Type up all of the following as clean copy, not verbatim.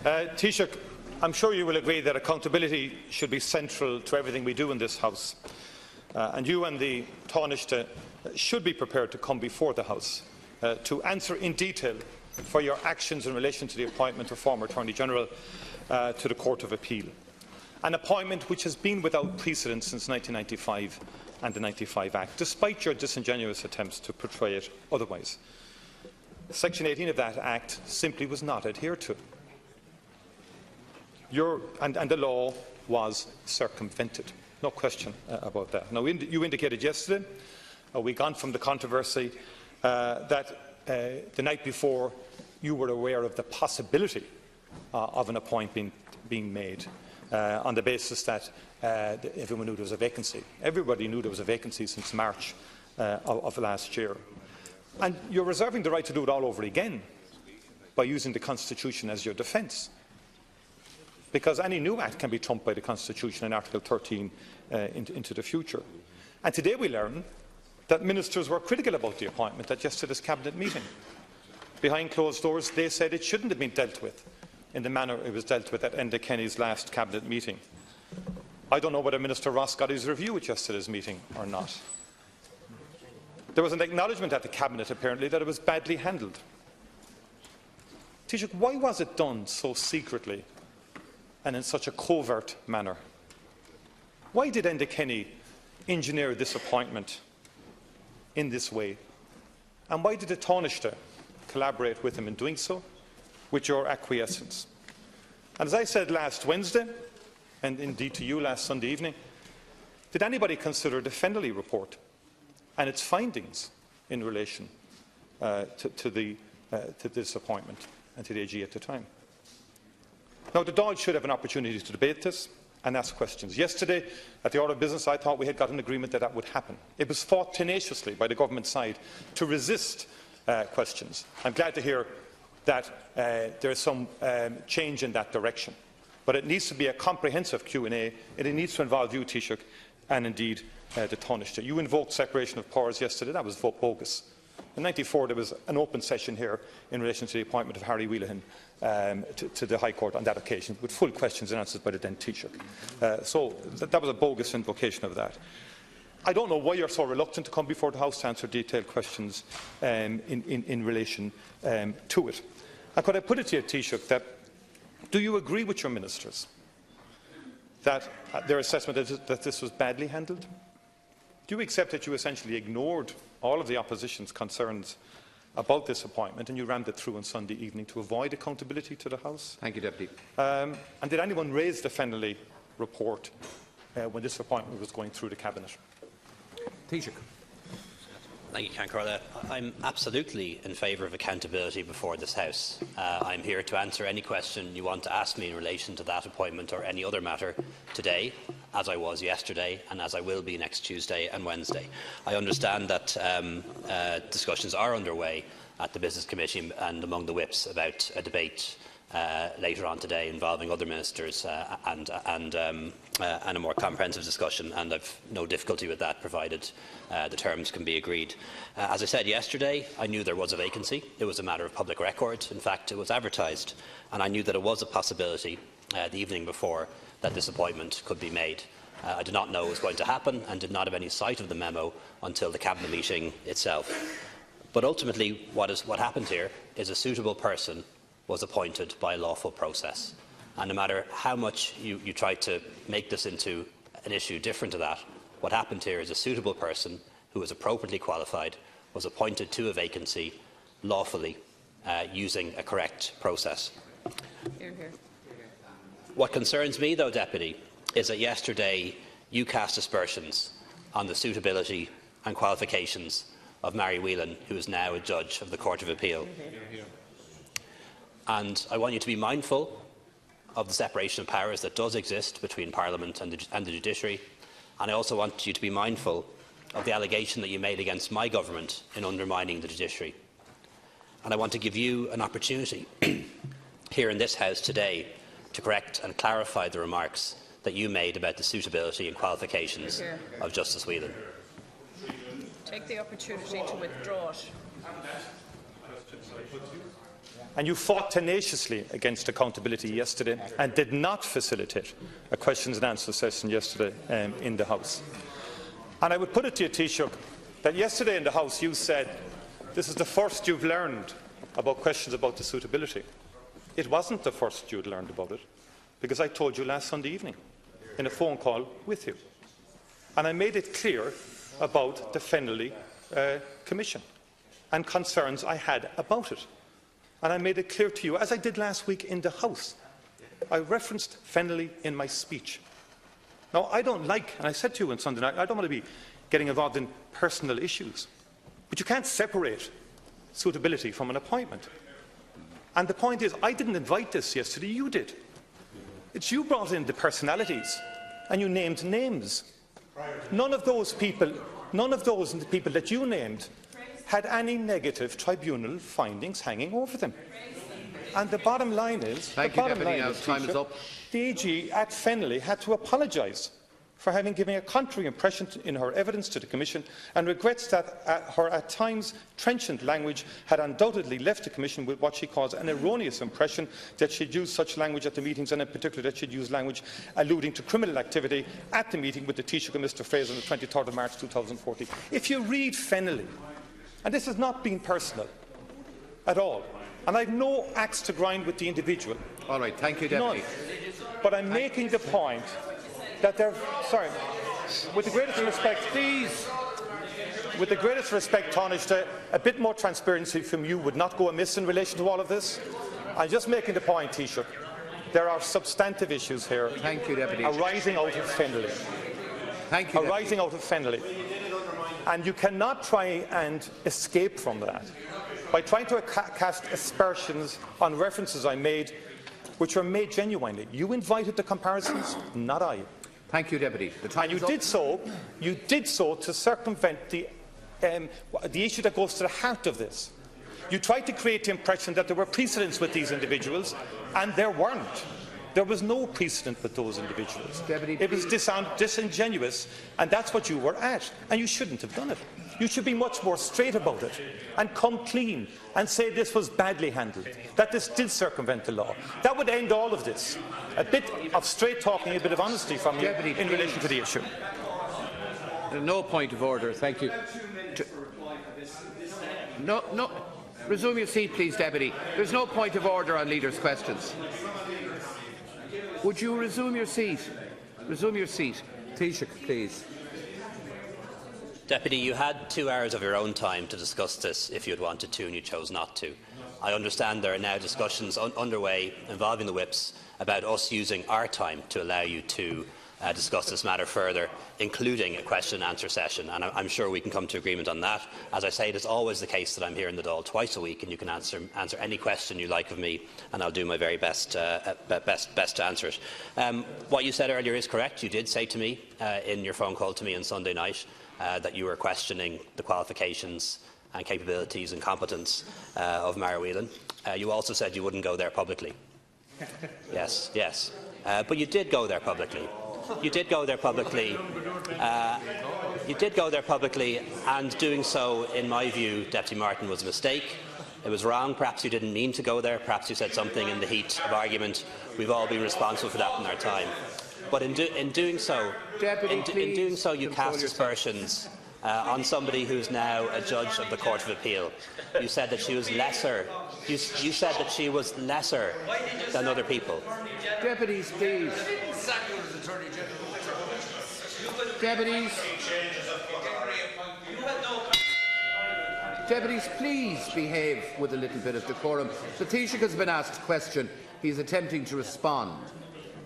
Taoiseach, I'm sure you will agree that accountability should be central to everything we do in this House. And you and the Taoiseach should be prepared to come before the House to answer in detail for your actions in relation to the appointment of former Attorney-General to the Court of Appeal. An appointment which has been without precedent since 1995 and the 95 Act, despite your disingenuous attempts to portray it otherwise. Section 18 of that Act simply was not adhered to. And the law was circumvented. No question about that. Now, you indicated yesterday, a week on from the controversy, that the night before you were aware of the possibility of an appointment being made on the basis that everyone knew there was a vacancy. Everybody knew there was a vacancy since March of last year. And you're reserving the right to do it all over again by using the Constitution as your defence, because any new act can be trumped by the Constitution in Article 13 into the future. And today we learn that ministers were critical about the appointment at yesterday's Cabinet meeting. Behind closed doors, they said it shouldn't have been dealt with in the manner it was dealt with at Enda Kenny's last Cabinet meeting. I don't know whether Minister Ross got his review at yesterday's meeting or not. There was an acknowledgement at the Cabinet, apparently, that it was badly handled. Taoiseach, why was it done so secretly and in such a covert manner? Why did Enda Kenny engineer this appointment in this way? And why did the Taoiseach collaborate with him in doing so, with your acquiescence? And as I said last Wednesday, and indeed to you last Sunday evening, did anybody consider the Fennelly report and its findings in relation to this appointment and to the AG at the time? Now, the Dáil should have an opportunity to debate this and ask questions. Yesterday, at the Order of Business, I thought we had got an agreement that that would happen. It was fought tenaciously by the government side to resist questions. I'm glad to hear that there is some change in that direction. But it needs to be a comprehensive Q&A, and it needs to involve you, Taoiseach, and indeed the Taoiseach. You invoked separation of powers yesterday. That was bogus. In '94, there was an open session here in relation to the appointment of Harry Wheelahan to the High Court on that occasion, with full questions and answers by the then Taoiseach. So that was a bogus invocation of that. I don't know why you're so reluctant to come before the House to answer detailed questions in relation to it. And could I put it to you, Taoiseach, that do you agree with your ministers that their assessment that this was badly handled? Do you accept that you essentially ignored all of the opposition's concerns about this appointment and you rammed it through on Sunday evening to avoid accountability to the House? Thank you, Deputy. And did anyone raise the Fennelly report when this appointment was going through the Cabinet? Taoiseach. Thank you, Cancrella. I'm absolutely in favour of accountability before this House. I'm here to answer any question you want to ask me in relation to that appointment or any other matter today, as I was yesterday and as I will be next Tuesday and Wednesday. I understand that discussions are underway at the Business Committee and among the whips about a debate later on today involving other ministers and a more comprehensive discussion, and I've no difficulty with that, provided the terms can be agreed. As I said yesterday, I knew there was a vacancy. It was a matter of public record. In fact, it was advertised, and I knew that it was a possibility the evening before that this appointment could be made. I did not know it was going to happen and did not have any sight of the memo until the Cabinet meeting itself. But ultimately, what happened here is a suitable person was appointed by a lawful process. And no matter how much you try to make this into an issue different to that, what happened here is a suitable person who was appropriately qualified was appointed to a vacancy lawfully using a correct process. Hear, hear. What concerns me, though, Deputy, is that yesterday you cast aspersions on the suitability and qualifications of Mary Whelan, who is now a judge of the Court of Appeal. And I want you to be mindful of the separation of powers that does exist between Parliament and the judiciary. And I also want you to be mindful of the allegation that you made against my government in undermining the judiciary. And I want to give you an opportunity here in this House today to correct and clarify the remarks that you made about the suitability and qualifications of Justice Whelan. Take the opportunity to withdraw it. And you fought tenaciously against accountability yesterday and did not facilitate a questions and answers session yesterday in the House. And I would put it to you, Taoiseach, that yesterday in the House you said this is the first you've learned about questions about the suitability. It wasn't the first you'd learned about it, because I told you last Sunday evening in a phone call with you. And I made it clear about the Fennelly Commission and concerns I had about it. And I made it clear to you, as I did last week in the House. I referenced Fennelly in my speech. Now, I don't like, and I said to you on Sunday night, I don't want to be getting involved in personal issues. But you can't separate suitability from an appointment. And the point is, I didn't invite this yesterday, you did. It's you brought in the personalities, and you named names. None of those people that you named had any negative tribunal findings hanging over them. And the bottom line is, time is up. The AG at Fennelly had to apologise for having given a contrary impression in her evidence to the Commission, and regrets that her at times trenchant language had undoubtedly left the Commission with what she calls an erroneous impression that she'd used such language at the meetings, and in particular that she'd used language alluding to criminal activity at the meeting with the Taoiseach and Mr Fraser on the 23rd of March 2014. If you read Fennelly, and this has not been personal at all, and I have no axe to grind with the individual. All right, thank you, Deputy. None. But I'm making the point that they're sorry. With the greatest respect, please. With the greatest respect, Taoiseach, a bit more transparency from you would not go amiss in relation to all of this. I'm just making the point, Taoiseach. There are substantive issues here. Thank you, Deputy. Arising out of Fennelly. Thank you, arising out of Fennelly. And you cannot try and escape from that by trying to cast aspersions on references I made, which were made genuinely. You invited the comparisons, not I. Thank you, Deputy. And you did so to circumvent the issue that goes to the heart of this. You tried to create the impression that there were precedents with these individuals, and there weren't. There was no precedent with those individuals. Deputy, it was disingenuous, and that's what you were at, and you shouldn't have done it. You should be much more straight about it and come clean and say this was badly handled, that this did circumvent the law. That would end all of this. A bit of straight talking, a bit of honesty from you in relation to the issue. No point of order. Thank you. No. Resume your seat, please, Deputy. There's no point of order on leaders' questions. Would you resume your seat? Resume your seat. Taoiseach, please. Deputy, you had 2 hours of your own time to discuss this if you had wanted to, and you chose not to. I understand there are now discussions underway involving the whips about us using our time to allow you to discuss this matter further, including a question and answer session, and I'm sure we can come to agreement on that. As I say, it is always the case that I'm here in the Dáil twice a week, and you can answer any question you like of me, and I'll do my very best to answer it. What you said earlier is correct. You did say to me in your phone call to me on Sunday night that you were questioning the qualifications and capabilities and competence of Mara Whelan. You also said you wouldn't go there publicly. Yes. But you did go there publicly. You did go there publicly. And doing so, in my view, Deputy Martin, was a mistake. It was wrong. Perhaps you didn't mean to go there. Perhaps you said something in the heat of argument. We've all been responsible for that in our time. But in doing so, you cast aspersions on somebody who's now a judge of the Court of Appeal. You said that she was lesser. You said that she was lesser than other people. Deputies, please. Deputies, please behave with a little bit of decorum. The Taoiseach has been asked a question. He is attempting to respond.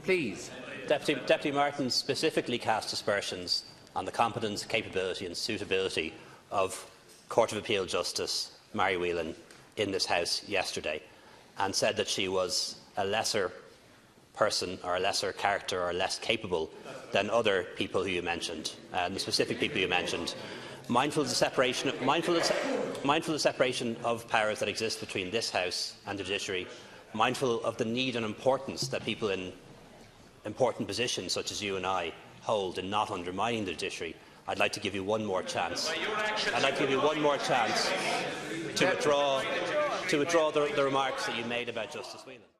Please. Deputy Martin specifically cast aspersions on the competence, capability and suitability of Court of Appeal Justice Mary Whelan in this House yesterday, and said that she was a lesser person or a lesser character or less capable than other people who you mentioned, the specific people you mentioned. Mindful of the separation of powers that exist between this House and the judiciary, mindful of the need and importance that people in important positions such as you and I hold in not undermining the judiciary, I'd like to give you one more chance. I'd like to give you one more chance to withdraw to withdraw the remarks that you made about Justice Whelan.